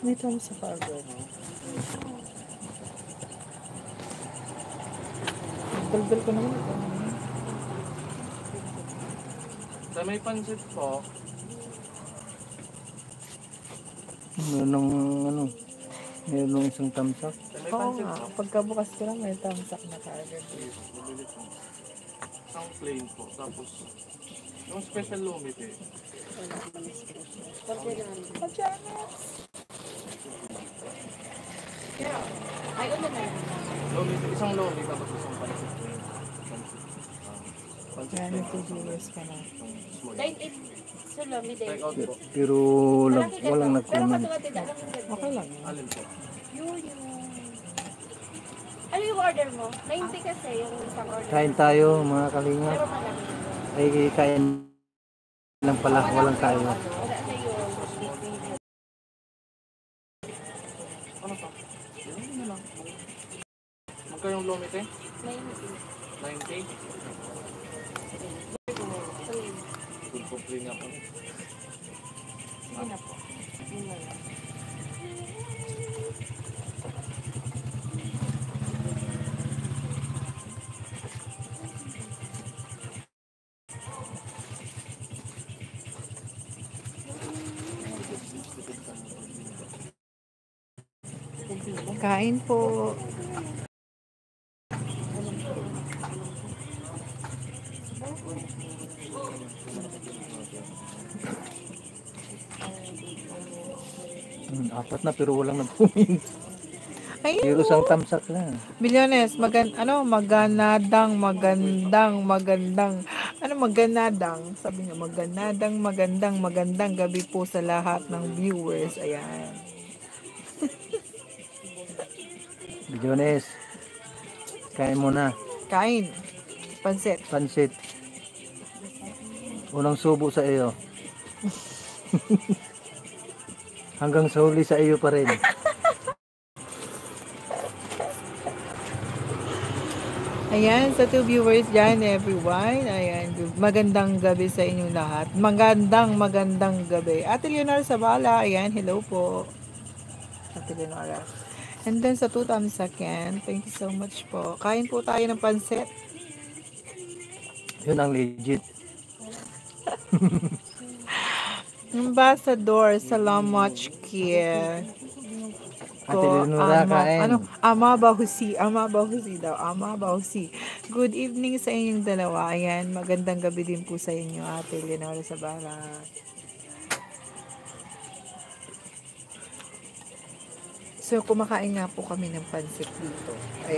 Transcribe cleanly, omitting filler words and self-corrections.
May tama sa cargo. Daldal ko naman ito. Sa may pansit po. Mayroong isang tamsak. Sa may Oo pansit nga, po. pagkabukas ko lang may tamsak na kaagad. Yes, mabili po. Isang plain po. Tapos, yung special lumit eh. Ay, ano na yun? Lumit, isang lumit tapos isang pansit. Pansit Yan, plain ito po. viewers ka na. Small. Dine in. Sulami din. Take out po. Pero walang Pero nag-comment. katulad din, alam mo din. Okay lang. Alin po? Yun. Ano yung order mo? 90 kasi yung isang order. Kain tayo mga kalinga. Pero malaki. Ay kain lang pala, walang tayo. Wala na yun. Ano pa? Yun na lang. Magkano yung lumit eh? 90. 90? Good po, plain nga po. Sige na po. Yun na lang. Kain po. Apat na pero walang nag-comment. Ayun. Pero isang tamsak lang. Milyones, magandang, sabi nga, magandang gabi po sa lahat ng viewers. Ayan. Jones, kain muna. Kain. Pansit. Pansit. Unang subo sa iyo. Hanggang sa huli sa iyo pa rin. Ayan, sa two viewers dyan, everyone. Ayan, magandang gabi sa inyo lahat. Magandang gabi. Ate Leonora Sabala, ayan, hello po. Ate Leonora. And then sa two tamsaken, thank you so much po. Kain po tayo ng pansit. Yun ang legit. Ambassador, salamat kia. Ate Leonora, kain. Ama Bahusi daw. Ama Bahusi. Good evening sa inyong dalawa. Ayan, magandang gabi din po sa inyo, Ate Leonora Sabala. So, kumakain nga po kami ng pansit dito. Ayan.